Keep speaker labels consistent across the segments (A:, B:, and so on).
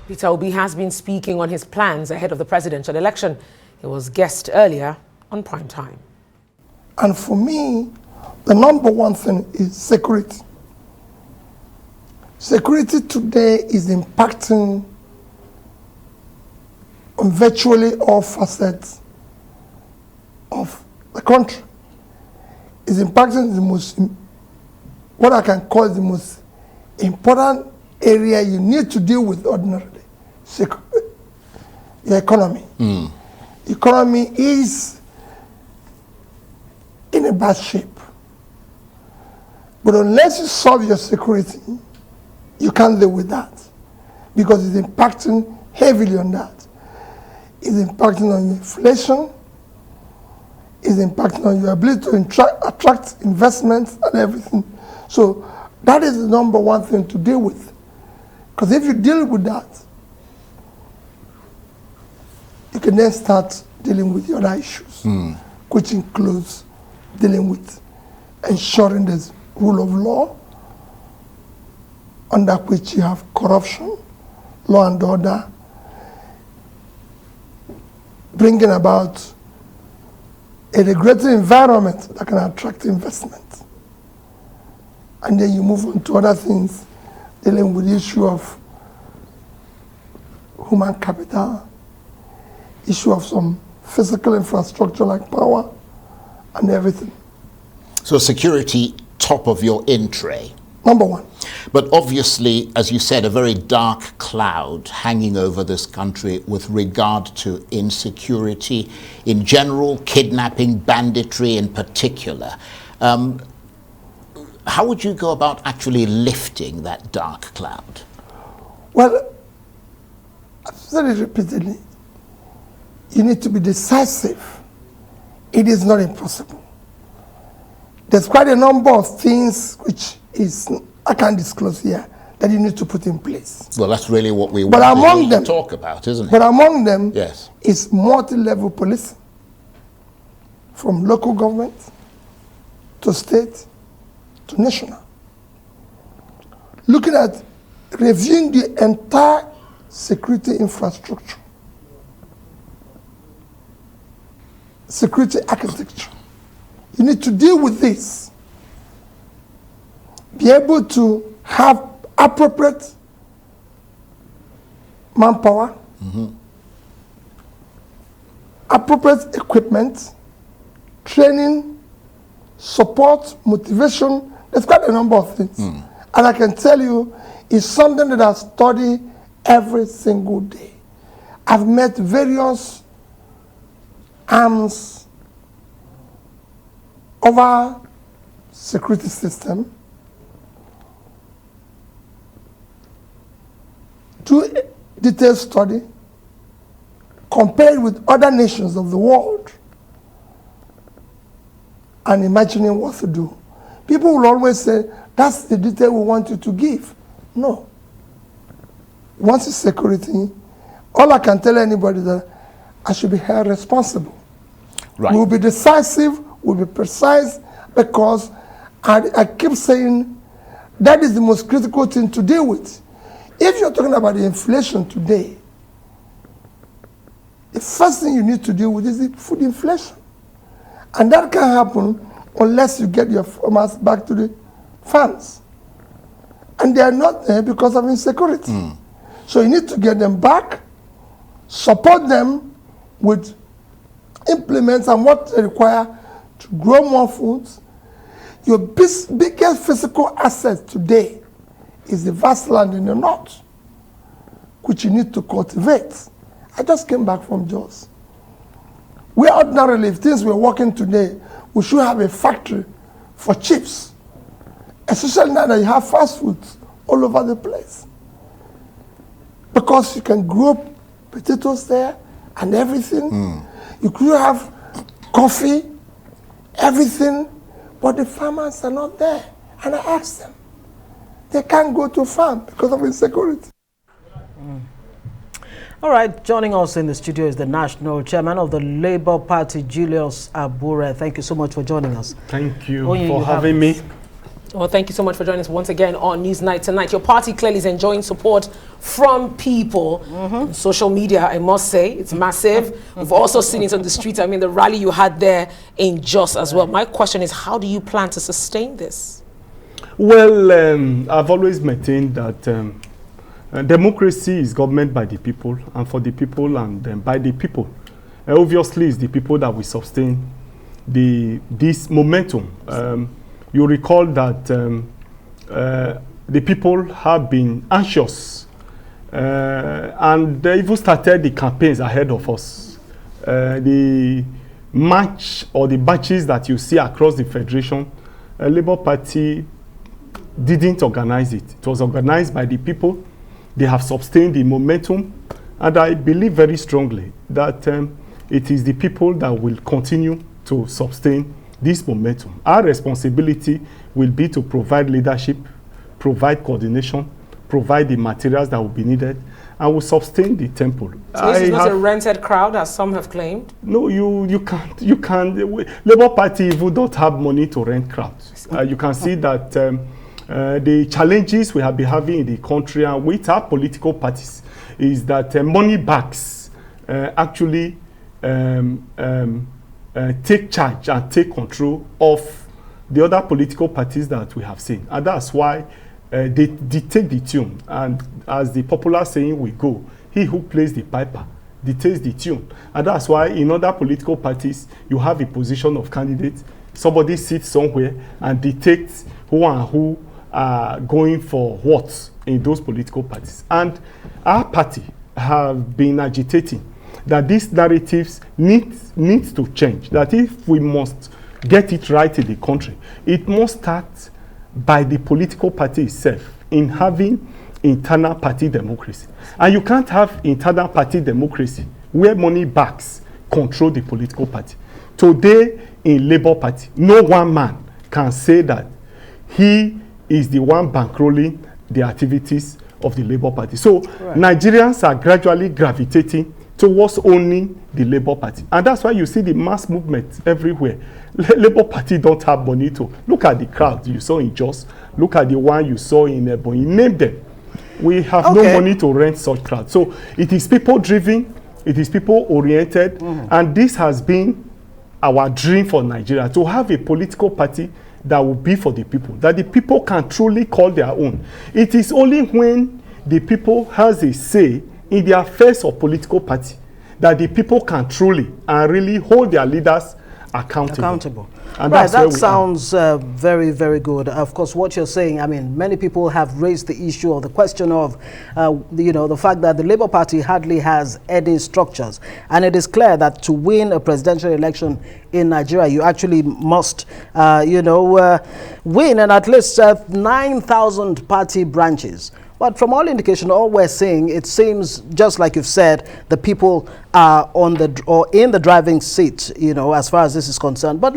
A: Peter Obi has been speaking on his plans ahead of the presidential election. He was guest earlier on Prime Time.
B: And for me, the number one thing is security. Security today is impacting on virtually all facets of the country. It's impacting the most, what I can call the most important area you need to deal with ordinarily. The economy. Economy is in a bad shape. But unless you solve your security, you can't live with that, because it's impacting heavily on that. It's impacting on inflation, it's impacting on your ability to attract investments and everything. So that is the number one thing to deal with. Because if you deal with that, you can then start dealing with the other issues, which includes dealing with ensuring there's rule of law, under which you have corruption, law and order, bringing about a regulated environment that can attract investment. And then you move on to other things, dealing with the issue of human capital, issue of some physical infrastructure like power and everything.
C: So security, top of your in tray.
B: Number one.
C: But obviously, as you said, a very dark cloud hanging over this country with regard to insecurity in general, kidnapping, banditry in particular. How would you go about actually lifting that dark cloud?
B: Well, I've said it repeatedly. You need to be decisive. It is not impossible. There's quite a number of things which I can't disclose here, that you need to put in place.
C: Well, that's really what we want to talk about, isn't it?
B: But among them,
C: yes,
B: is multi-level policing, from local government to state to national. Looking at reviewing the entire security infrastructure, security architecture. You need to deal with this. Be able to have appropriate manpower, appropriate equipment, training, support, motivation. There's quite a number of things. And I can tell you, it's something that I study every single day. I've met various arms of our security system, do a detailed study, compared with other nations of the world, and imagining what to do. People will always say, that's the detail we want you to give. No. Once it's security, all I can tell anybody is that I should be held responsible.
C: Right.
B: We'll be decisive, we'll be precise, because I keep saying that is the most critical thing to deal with. If you're talking about the inflation today, the first thing you need to deal with is the food inflation. And that can't happen unless you get your farmers back to the farms. And they are not there because of insecurity. So you need to get them back, support them with implements and what they require to grow more foods. Your biggest physical asset today is the vast land in the north, which you need to cultivate. I just came back from Jos. We ordinarily, if things were working today, we should have a factory for chips, especially now that you have fast foods all over the place. Because you can grow potatoes there and everything. You could have coffee, everything, but the farmers are not there. And I asked them, they can't go to farm because of insecurity.
D: All right, joining us in the studio is the National Chairman of the Labour Party, Julius Abure. Thank you so much for joining us.
E: Thank you for having me.
A: Well, thank you so much for joining us once again on Newsnight tonight. Your party clearly is enjoying support from people. On social media, I must say, it's massive. We've also seen it on the streets. I mean, the rally you had there in Jos as well. My question is, how do you plan to sustain this?
E: Well, I've always maintained that democracy is government by the people and for the people and by the people. Obviously, it's the people that will sustain this momentum. You recall that the people have been anxious and they even started the campaigns ahead of us. The march or the marches that you see across the Federation, Labour Party didn't organize it. It was organized by the people. They have sustained the momentum, and I believe very strongly that it is the people that will continue to sustain this momentum. Our responsibility will be to provide leadership, provide coordination, provide the materials that will be needed, and will sustain the temple.
A: So this is not a rented crowd, as some have claimed?
E: No, you can't. Labour Party even don't have money to rent crowds. You can see that the challenges we have been having in the country and with our political parties is that money bags actually take charge and take control of the other political parties that we have seen. And that's why they dictate the tune. And as the popular saying will go, he who plays the piper dictates the tune. And that's why in other political parties, you have a position of candidates. Somebody sits somewhere and dictates who and who are going for what in those political parties. And our party have been agitating that these narratives needs to change. That if we must get it right in the country, it must start by the political party itself in having internal party democracy. And you can't have internal party democracy where money bags control the political party. Today in Labour Party, no one man can say that he is the one bankrolling the activities of the Labour Party. So Nigerians are gradually gravitating towards owning the Labour Party. And that's why you see the mass movement everywhere. Labour Party don't have money to. Look at the crowd you saw in Jos. Look at the one you saw in Ebonyi. Name them. We have no money to rent such crowds. So it is people driven, it is people oriented, and this has been our dream for Nigeria, to have a political party that will be for the people, that the people can truly call their own. It is only when the people has a say in the affairs of political party that the people can truly and really hold their leaders accountable. And
D: right, that sounds very, very good. Of course, what you're saying, I mean, many people have raised the issue of the question of, the fact that the Labour Party hardly has any structures. And it is clear that to win a presidential election in Nigeria, you actually must, win and at least 9,000 party branches. But from all indication, all we're seeing, it seems just like you've said, the people are in the driving seat, as far as this is concerned. But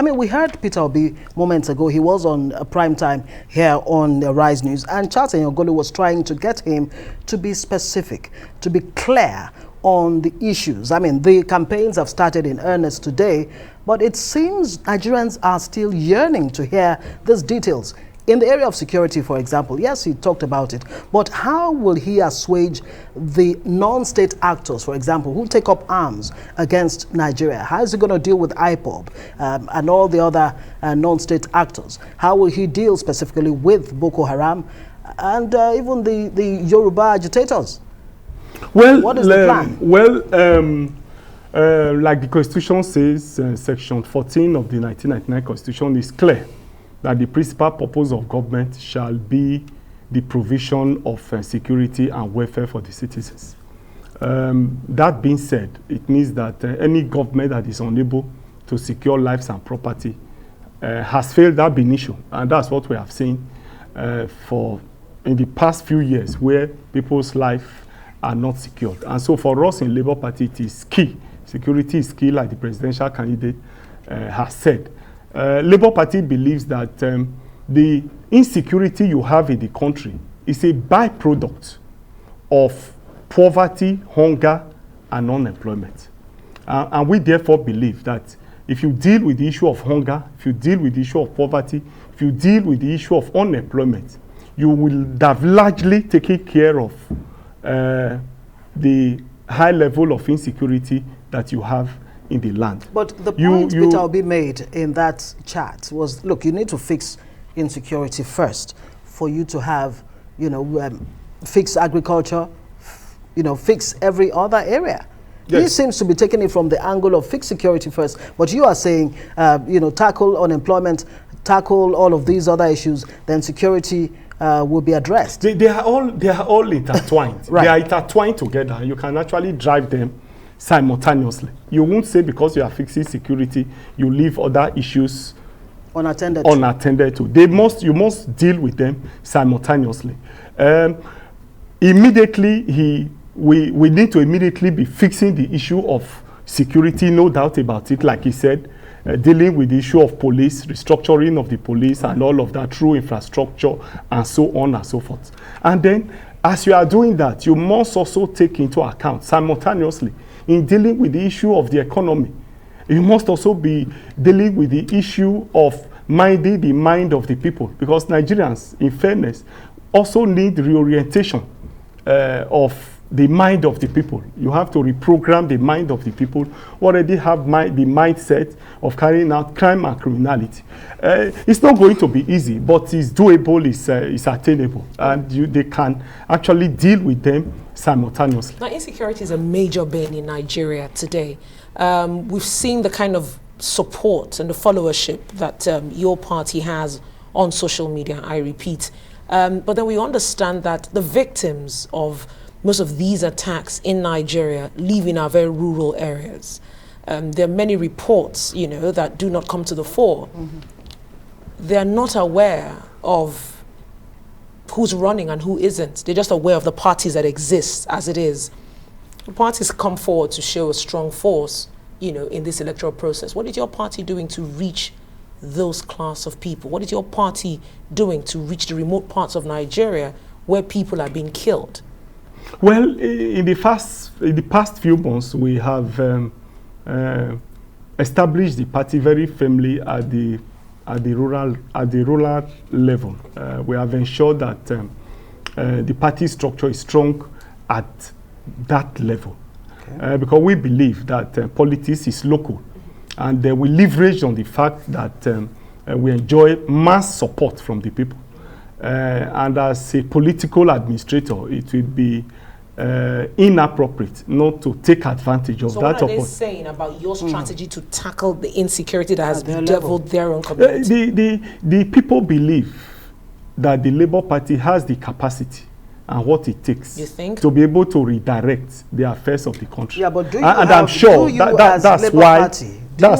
D: we heard Peter Obi moments ago. He was on prime time here on Rise News, and Charles Enyogolu was trying to get him to be specific, to be clear on the issues. I mean, the campaigns have started in earnest today, but it seems Nigerians are still yearning to hear these details. In the area of security, for example, yes, he talked about it, but how will he assuage the non-state actors, for example, who take up arms against Nigeria? How is he going to deal with IPOB and all the other non-state actors? How will he deal specifically with Boko Haram and even the Yoruba agitators?
E: Well,
D: what is the plan?
E: Like the Constitution says, Section 14 of the 1999 Constitution is clear that the principal purpose of government shall be the provision of security and welfare for the citizens. That being said, it means that any government that is unable to secure lives and property has failed that issue, and that's what we have seen in the past few years, where people's lives are not secured. And so for us in Labour Party, it is key. Security is key, like the presidential candidate has said. Labour Party believes that the insecurity you have in the country is a byproduct of poverty, hunger, and unemployment. And we therefore believe that if you deal with the issue of hunger, if you deal with the issue of poverty, if you deal with the issue of unemployment, you will have largely taken care of the high level of insecurity that you have in the land.
D: But the point Peter Obi made in that chat was, look, you need to fix insecurity first for you to have, fix agriculture, fix every other area. Yes. He seems to be taking it from the angle of fix security first, but you are saying, tackle unemployment, tackle all of these other issues, then security will be addressed.
E: They are all intertwined.
D: Right.
E: They are intertwined together. You can actually drive them simultaneously. You won't say because you are fixing security, you leave other issues unattended to. You must deal with them simultaneously. Immediately, we need to immediately be fixing the issue of security, no doubt about it, like he said, dealing with the issue of police, restructuring of the police and all of that through infrastructure and so on and so forth. And then, as you are doing that, you must also take into account simultaneously in dealing with the issue of the economy. You must also be dealing with the issue of minding the mind of the people, because Nigerians, in fairness, also need reorientation of the mind of the people. You have to reprogram the mind of the people who already have the mindset of carrying out crime and criminality. It's not going to be easy, but it's doable, it's attainable, and they can actually deal with them simultaneously.
A: Now, insecurity is a major bane in Nigeria today. We've seen the kind of support and the followership that your party has on social media, I repeat. But then we understand that the victims of most of these attacks in Nigeria live in our very rural areas. There are many reports, that do not come to the fore. Mm-hmm. They are not aware of who's running and who isn't. They're just aware of the parties that exist as it is. The parties come forward to show a strong force, in this electoral process. What is your party doing to reach those class of people? What is your party doing to reach the remote parts of Nigeria where people are being killed?
E: Well, in the past few months, we have established the party very firmly at the rural level. We have ensured that the party structure is strong at that level, okay. Because we believe that politics is local, and we leverage on the fact that we enjoy mass support from the people. And as a political administrator, it would be inappropriate not to take advantage of that.
A: So what are they saying about your strategy to tackle the insecurity that has bedeviled their own community?
E: The people believe that the Labour Party has the capacity and what it takes to be able to redirect the affairs of the country.
D: Yeah, but do you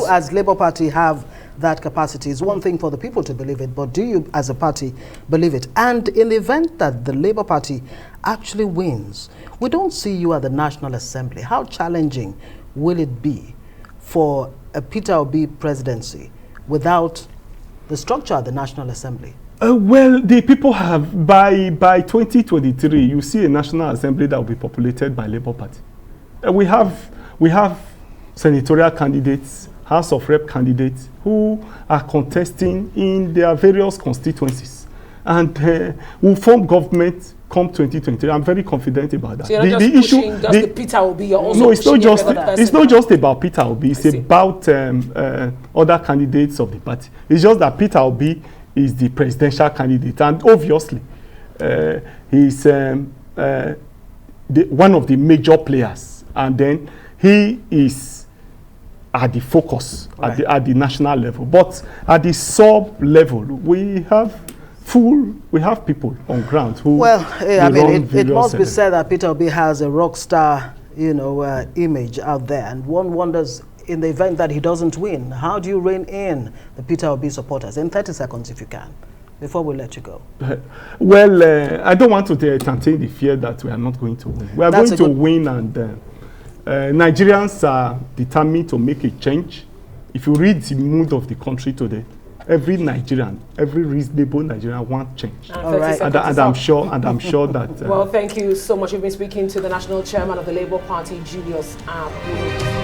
D: as Labour Party have that capacity? Is one thing for the people to believe it, but do you as a party believe it? And in the event that the Labour Party actually wins, we don't see you at the National Assembly. How challenging will it be for a Peter Obi presidency without the structure at the National Assembly?
E: Well, the people have, by 2023, you see a National Assembly that will be populated by Labour Party. We have senatorial candidates, House of Rep candidates who are contesting in their various constituencies, and will form government come 2023. I'm very confident about that.
A: So you're not just pushing the Peter Obi, you're also
E: it's not just about Peter Obi. It's about other candidates of the party. It's just that Peter Obi is the presidential candidate, and obviously he's one of the major players, and then he is at the focus, right, at the national level. But at the sub level, we have people on ground who
D: it must be said that Peter Obi has a rock star image out there, and one wonders, in the event that he doesn't win, how do you rein in the Peter Obi supporters? In 30 seconds, if you can, before we let you go.
E: Well, I don't want to entertain the fear that we are not going to win. We are going to win, and Nigerians are determined to make a change. If you read the mood of the country today, every Nigerian, every reasonable Nigerian wants change.
A: All right.
E: And I'm sure that.
A: Well, thank you so much. We've been speaking to the national chairman of the Labour Party, Julius Abure.